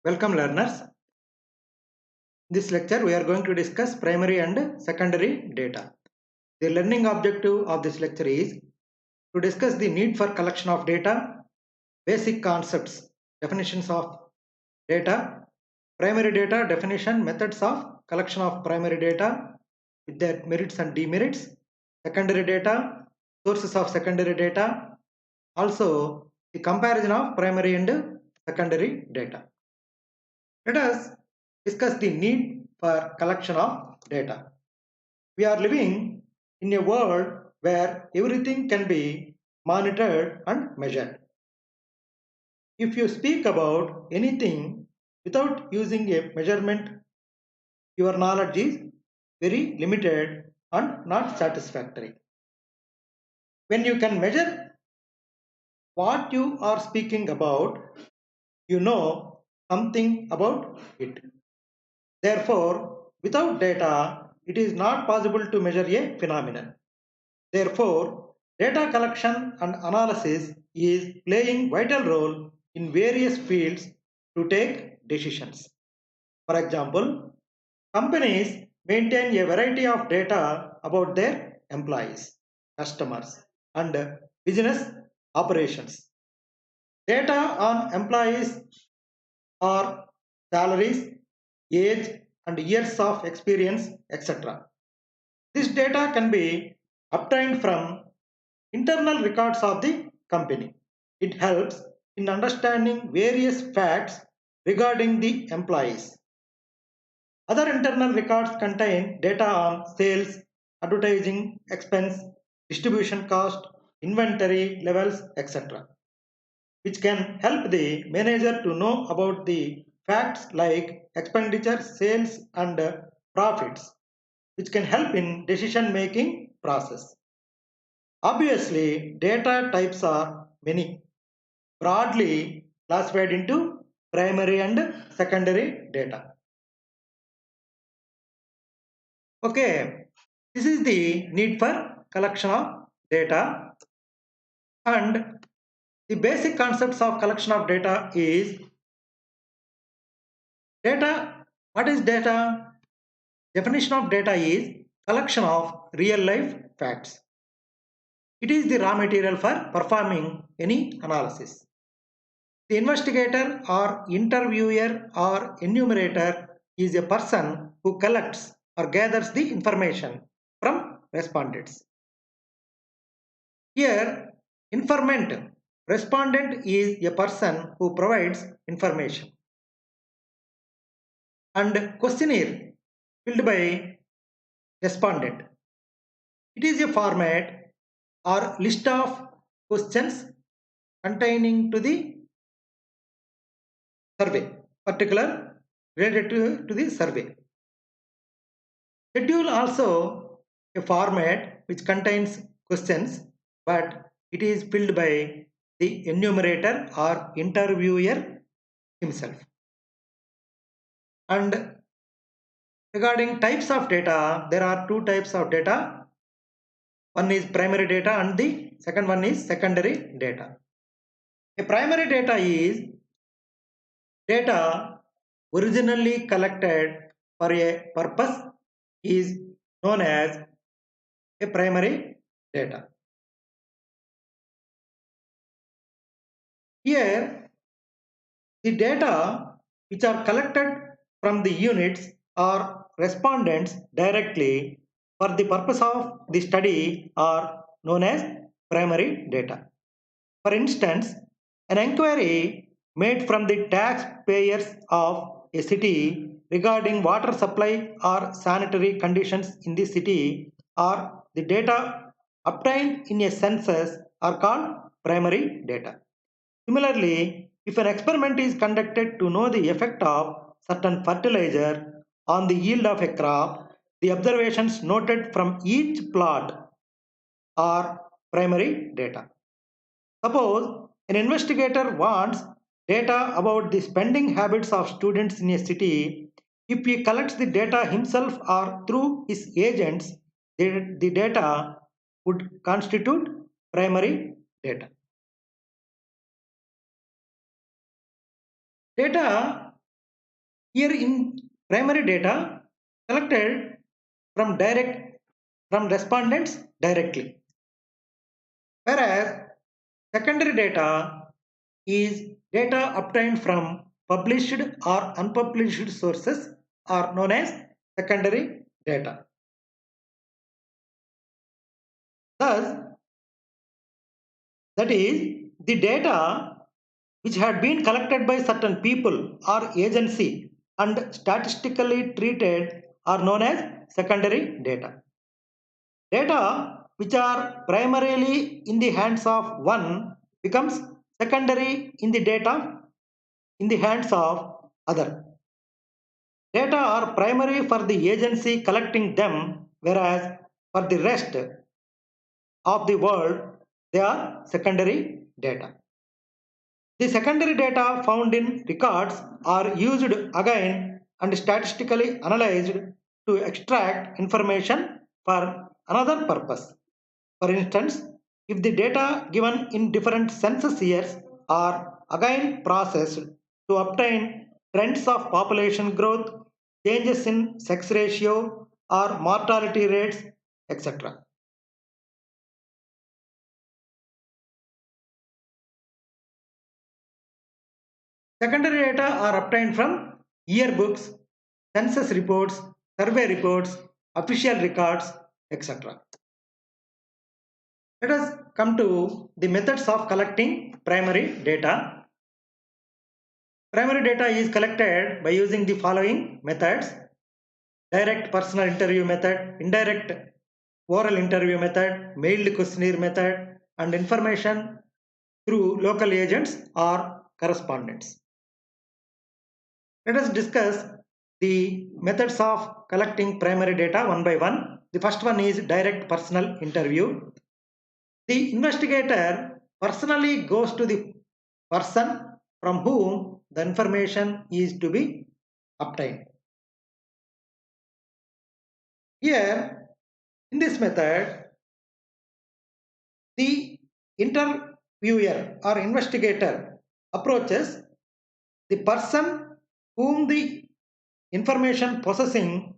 Welcome learners. In this lecture we are going to discuss primary and secondary data. The learning objective of this lecture is to discuss the need for collection of data, basic concepts, definitions of data, primary data definition, methods of collection of primary data with their merits and demerits, secondary data, sources of secondary data, also the comparison of primary and secondary data. Let us discuss the need for collection of data. We are living in a world where everything can be monitored and measured. If you speak about anything without using a measurement, your knowledge is very limited and not satisfactory. When you can measure what you are speaking about, you know something about it. Therefore, without data, it is not possible to measure a phenomenon. Therefore, data collection and analysis is playing vital role in various fields to take decisions. For example, companies maintain a variety of data about their employees, customers, and business operations. Data on employees are salaries, age, and years of experience, etc. This data can be obtained from internal records of the company. It helps in understanding various facts regarding the employees. Other internal records contain data on sales, advertising, expense, distribution cost, inventory levels, etc., which can help the manager to know about the facts like expenditure, sales, and profits, which can help in decision making process. Obviously, data types are many, broadly classified into primary and secondary data. Okay, this is the need for collection of data, and the basic concepts of collection of data is data. What is data? Definition of data is collection of real life facts. It is the raw material for performing any analysis. The investigator or interviewer or enumerator is a person who collects or gathers the information from respondents. Here, informant, respondent is a person who provides information. And questionnaire filled by respondent. It is a format or list of questions containing to the survey, particular related to the survey. Schedule also a format which contains questions, but it is filled by the enumerator or interviewer himself. And regarding types of data, there are two types of data. One is primary data and the second one is secondary data. A primary data is data originally collected for a purpose is known as a primary data. Here, the data which are collected from the units or respondents directly for the purpose of the study are known as primary data. For instance, an inquiry made from the taxpayers of a city regarding water supply or sanitary conditions in the city or the data obtained in a census are called primary data. Similarly, if an experiment is conducted to know the effect of certain fertilizer on the yield of a crop, the observations noted from each plot are primary data. Suppose an investigator wants data about the spending habits of students in a city. If he collects the data himself or through his agents, the data would constitute primary data. Data Here in primary data collected from respondents directly, whereas secondary data is data obtained from published or unpublished sources are known as secondary data. Thus, that is the data which had been collected by certain people or agency and statistically treated are known as secondary data. Data which are primarily in the hands of one becomes secondary in the data in the hands of other. Data are primary for the agency collecting them, whereas for the rest of the world they are secondary data. The secondary data found in records are used again and statistically analyzed to extract information for another purpose. For instance, if the data given in different census years are again processed to obtain trends of population growth, changes in sex ratio or mortality rates, etc. Secondary data are obtained from yearbooks, census reports, survey reports, official records, etc. Let us come to the methods of collecting primary data. Primary data is collected by using the following methods: direct personal interview method, indirect oral interview method, mailed questionnaire method, and information through local agents or correspondents. Let us discuss the methods of collecting primary data one by one. The first one is direct personal interview. The investigator personally goes to the person from whom the information is to be obtained. Here, in this method, the interviewer or investigator approaches the person whom the information possessing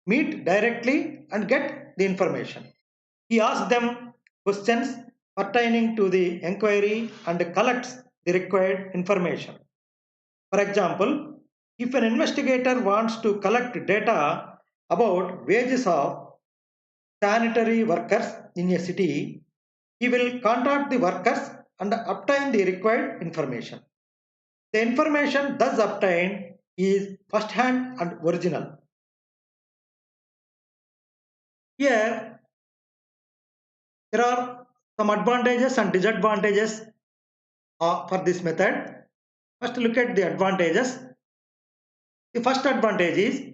meet directly and get the information. He asks them questions pertaining to the inquiry and collects the required information. For example, if an investigator wants to collect data about wages of sanitary workers in a city, he will contact the workers and obtain the required information. The information thus obtained is first-hand and original. Here, there are some advantages and disadvantages for this method. First, look at the advantages. The first advantage is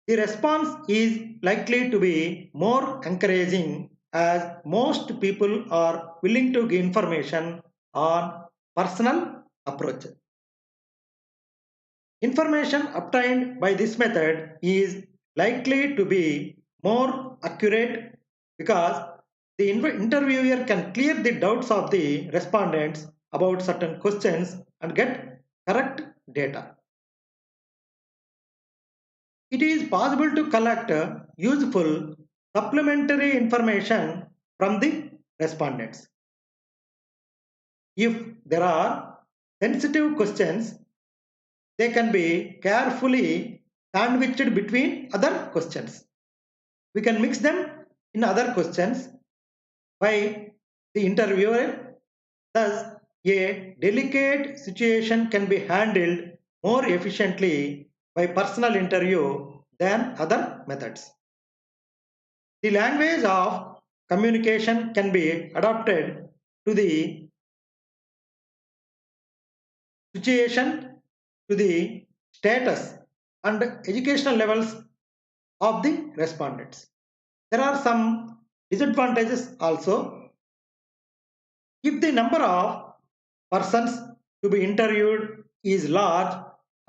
the response is likely to be more encouraging as most people are willing to give information on personal approach. Information obtained by this method is likely to be more accurate because the interviewer can clear the doubts of the respondents about certain questions and get correct data. It is possible to collect useful supplementary information from the respondents. If there are sensitive questions, they can be carefully sandwiched between other questions. We can mix them in other questions by the interviewer. Thus, a delicate situation can be handled more efficiently by personal interview than other methods. The language of communication can be adapted to the situation, to the status and educational levels of the respondents. There are some disadvantages also. If the number of persons to be interviewed is large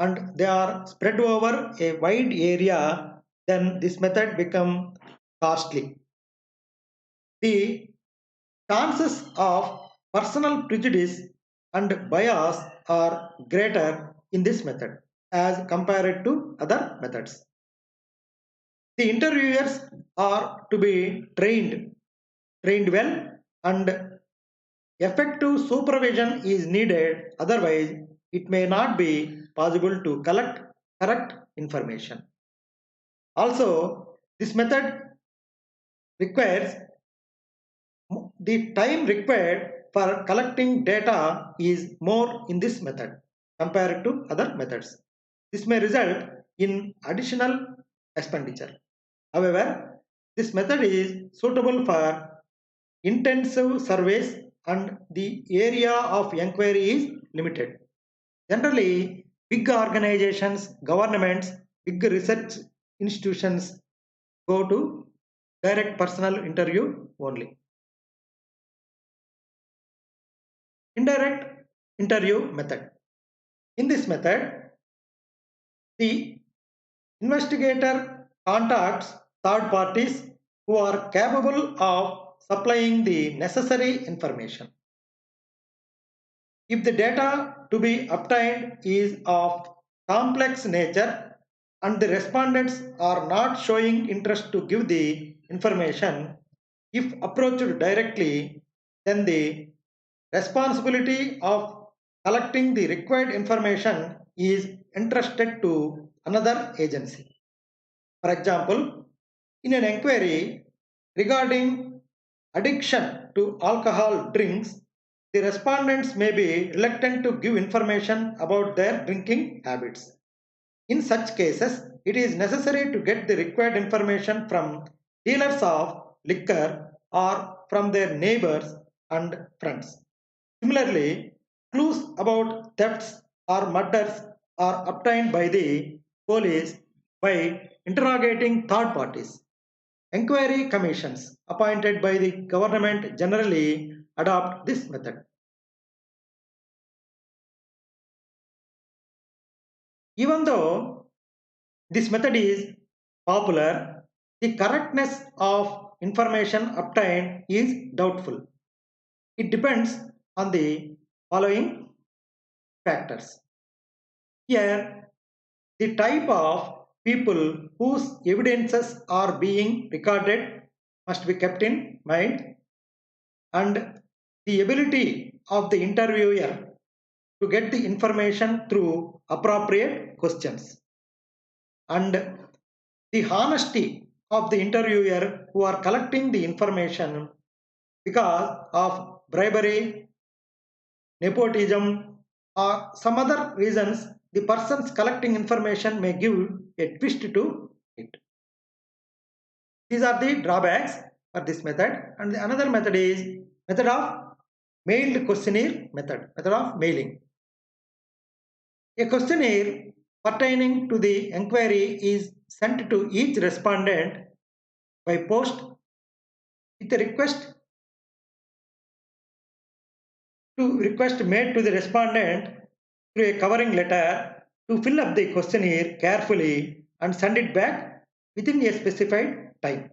and they are spread over a wide area, then this method becomes costly. The chances of personal prejudice and bias are greater in this method. as compared to other methods. The interviewers are to be trained well, and effective supervision is needed, otherwise it may not be possible to collect correct information. Also, this method requires the time required for collecting data is more in this method compared to other methods. This may result in additional expenditure. However, this method is suitable for intensive surveys and the area of inquiry is limited. Generally, big organizations, governments, big research institutions go to direct personal interview only. Indirect interview method. In this method, the investigator contacts third parties who are capable of supplying the necessary information. If the data to be obtained is of complex nature and the respondents are not showing interest to give the information, if approached directly, then the responsibility of collecting the required information is entrusted to another agency. For example, in an inquiry regarding addiction to alcohol drinks, the respondents may be reluctant to give information about their drinking habits. In such cases, it is necessary to get the required information from dealers of liquor or from their neighbors and friends. Similarly, clues about thefts or murders are obtained by the police by interrogating third parties. Inquiry commissions appointed by the government generally adopt this method. Even though this method is popular, the correctness of information obtained is doubtful. It depends on the following factors. Here, the type of people whose evidences are being recorded must be kept in mind, and the ability of the interviewer to get the information through appropriate questions, and the honesty of the interviewer who are collecting the information because of bribery, nepotism, or some other reasons. The persons collecting information may give a twist to it. These are the drawbacks for this method. And the another method is method of mailed questionnaire method of mailing. A questionnaire pertaining to the inquiry is sent to each respondent by post with a request made to the respondent through a covering letter to fill up the questionnaire carefully and send it back within a specified time.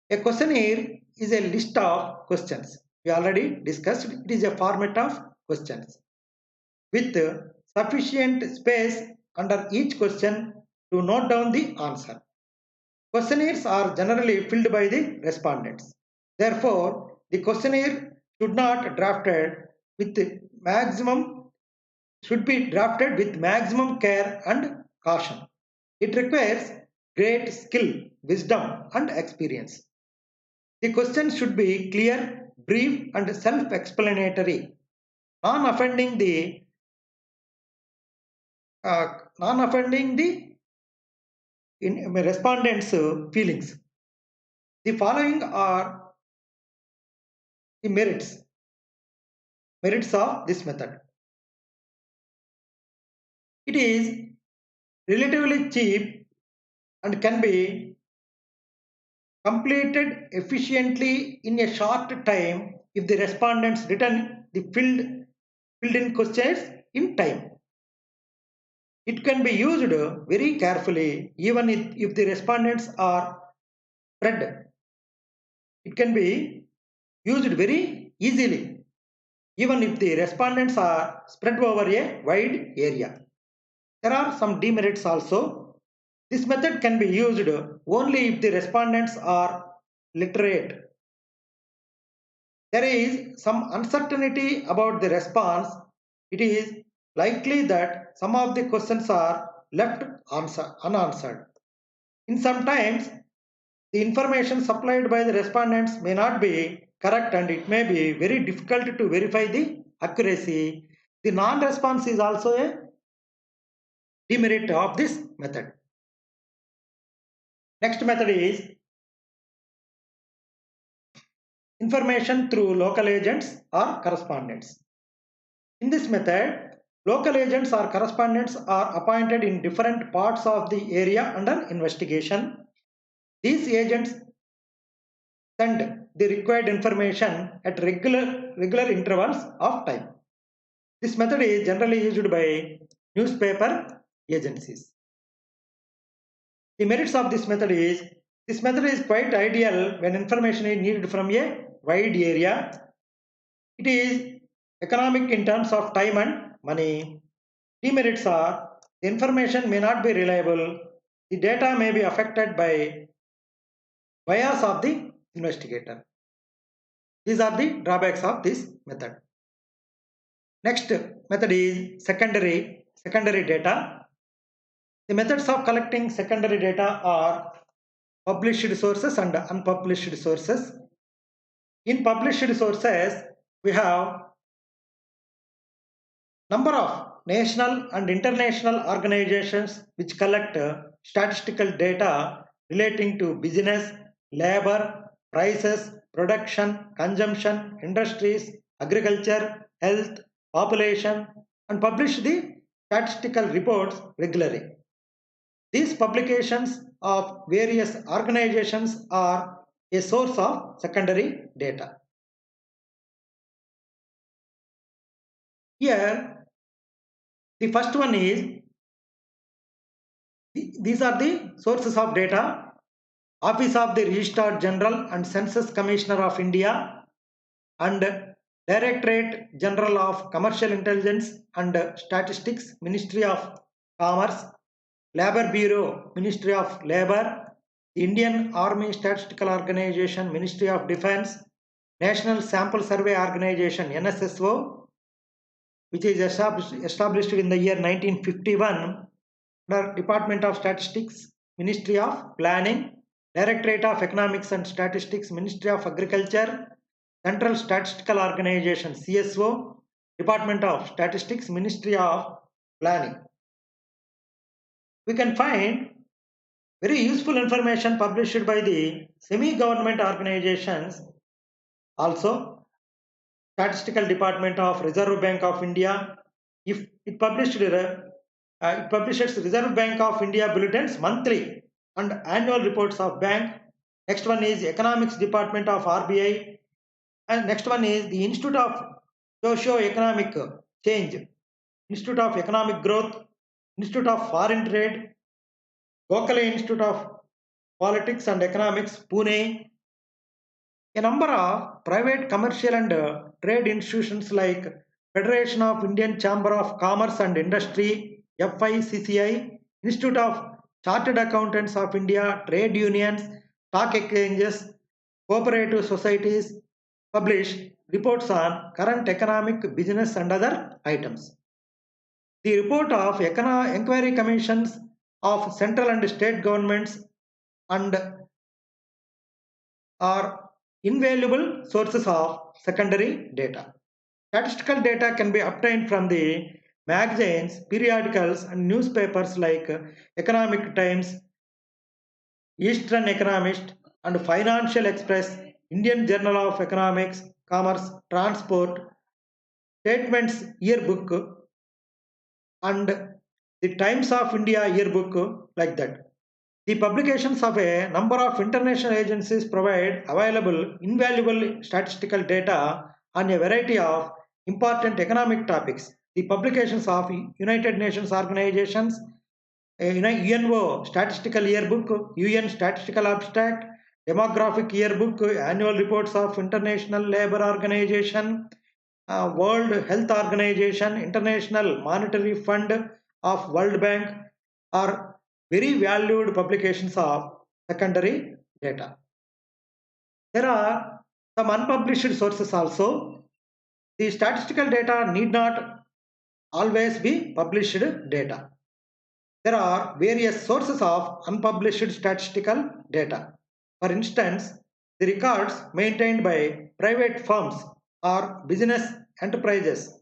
A questionnaire is a list of questions. We already discussed it is a format of questions with sufficient space under each question to note down the answer. Questionnaires are generally filled by the respondents. Therefore, the questionnaire should not drafted with maximum should be drafted with maximum care and caution. It requires great skill, wisdom, and experience. The questions should be clear, brief, and self-explanatory, non-offending the non-offending the respondents' feelings. The following are the merits of this method. It is relatively cheap and can be completed efficiently in a short time if the respondents return the filled in questions in time. It can be used very carefully even if the respondents are spread. It can be used very easily even if the respondents are spread over a wide area. There are some demerits also. This method can be used only if the respondents are literate. There is some uncertainty about the response. It is likely that some of the questions are left unanswered. In some times, the information supplied by the respondents may not be correct and it may be very difficult to verify the accuracy. The non-response is also a demerit of this method. Next method is information through local agents or correspondents. In this method, local agents or correspondents are appointed in different parts of the area under investigation. These agents send the required information at regular intervals of time. This method is generally used by newspaper agencies. The merits of this method is quite ideal when information is needed from a wide area. It is economic in terms of time and money. Demerits are the information may not be reliable, the data may be affected by bias of the investigator. These are the drawbacks of this method. Next method is secondary data. The methods of collecting secondary data are published sources and unpublished sources. In published sources, we have number of national and international organizations which collect statistical data relating to business, labor, prices, production, consumption, industries, agriculture, health, population, and publish the statistical reports regularly. These publications of various organizations are a source of secondary data. Here, the first one is, these are the sources of data. Office of the Registrar General and Census Commissioner of India and Directorate General of Commercial Intelligence and Statistics, Ministry of Commerce, Labour Bureau, Ministry of Labour, Indian Army Statistical Organization, Ministry of Defence, National Sample Survey Organization, NSSO, which is established in the year 1951, Department of Statistics, Ministry of Planning, Directorate of Economics and Statistics, Ministry of Agriculture, Central Statistical Organization, CSO, Department of Statistics, Ministry of Planning. We can find very useful information published by the semi-government organizations. Also, Statistical Department of Reserve Bank of India, if it publishes Reserve Bank of India bulletins monthly and annual reports of bank. Next one is Economics Department of RBI, and next one is the Institute of Socio-Economic Change, Institute of Economic Growth, Institute of Foreign Trade, Gokhale Institute of Politics and Economics, Pune. A number of private commercial and trade institutions like Federation of Indian Chamber of Commerce and Industry, FICCI, Institute of Chartered Accountants of India, trade unions, stock exchanges, cooperative societies publish reports on current economic, business and other items. The report of inquiry commissions of central and state governments and are invaluable sources of secondary data. Statistical data can be obtained from the magazines, periodicals and newspapers like Economic Times, Eastern Economist and Financial Express, Indian Journal of Economics, Commerce, Transport, Statements Yearbook and the Times of India Yearbook, like that. The publications of a number of international agencies provide available invaluable statistical data on a variety of important economic topics. The publications of United Nations organizations, UNO Statistical Yearbook, UN Statistical Abstract, Demographic Yearbook, annual reports of International Labour Organization, World Health Organization, International Monetary Fund, of World Bank are very valued publications of secondary data. There are some unpublished sources also. The statistical data need not always be published data. There are various sources of unpublished statistical data. For instance, the records maintained by private firms or business enterprises,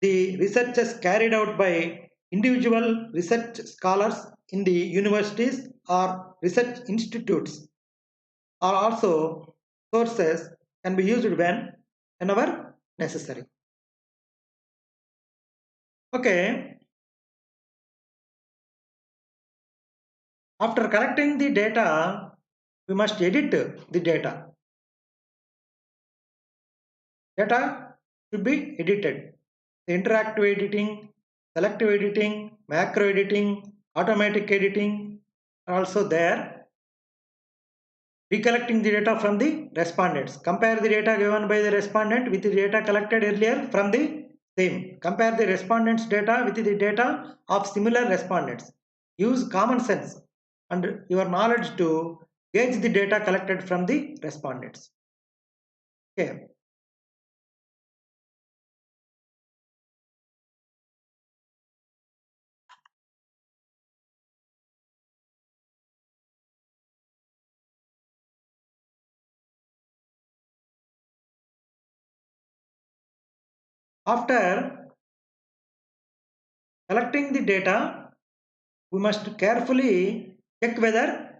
the researches carried out by individual research scholars in the universities or research institutes are also sources can be used whenever necessary. Okay, after collecting the data, we must edit the data. Data should be edited. The interactive editing, selective editing, macro editing, automatic editing are also there. Recollecting the data from the respondents. Compare the data given by the respondent with the data collected earlier from the same. Compare the respondents' data with the data of similar respondents. Use common sense and your knowledge to gauge the data collected from the respondents. Okay. After collecting the data, we must carefully check whether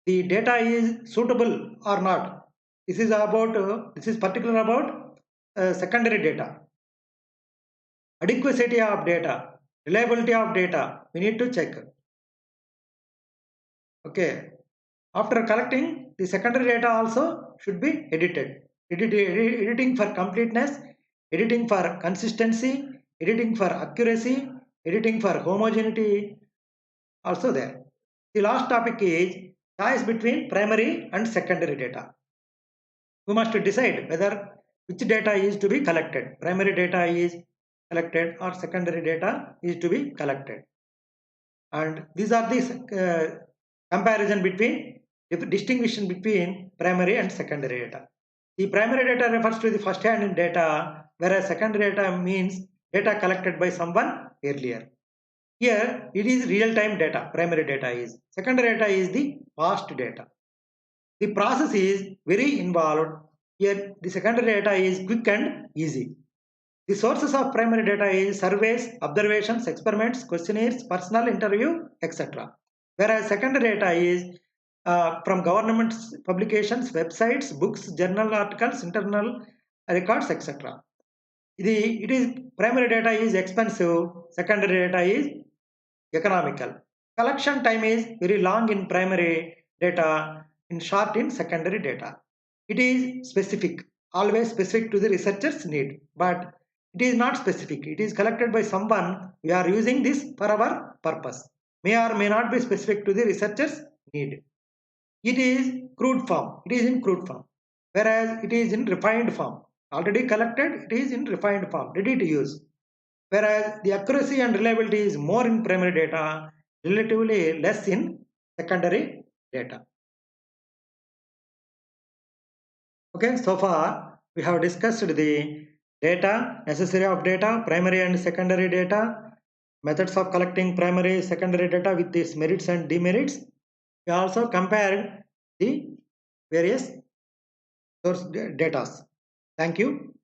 the data is suitable or not. This is particular about secondary data. Adequacy of data, reliability of data, we need to check. Okay. After collecting, the secondary data also should be edited. Editing for completeness, editing for consistency, editing for accuracy, editing for homogeneity also there. The last topic is choice between primary and secondary data. We must decide whether which data is to be collected. Primary data is collected or secondary data is to be collected. And these are the comparison between distinction between primary and secondary data. The primary data refers to the first hand data, whereas secondary data means data collected by someone earlier. Here it is real-time data, primary data is. Secondary data is the past data. The process is very involved. Here the secondary data is quick and easy. The sources of primary data is surveys, observations, experiments, questionnaires, personal interview, etc. Whereas secondary data is from government publications, websites, books, journal articles, internal records, etc. It is primary data is expensive, secondary data is economical. Collection time is very long in primary data, in short in secondary data. It is specific, always specific to the researcher's need, but it is not specific. It is collected by someone. We are using this for our purpose. May or may not be specific to the researcher's need. It is crude form. It is in crude form, whereas it is in refined form. Already collected, it is in refined form, ready to use. Whereas the accuracy and reliability is more in primary data, relatively less in secondary data. Okay, so far we have discussed the data, necessary of data, primary and secondary data, methods of collecting primary secondary data with its merits and demerits. We also compared the various source data. Thank you.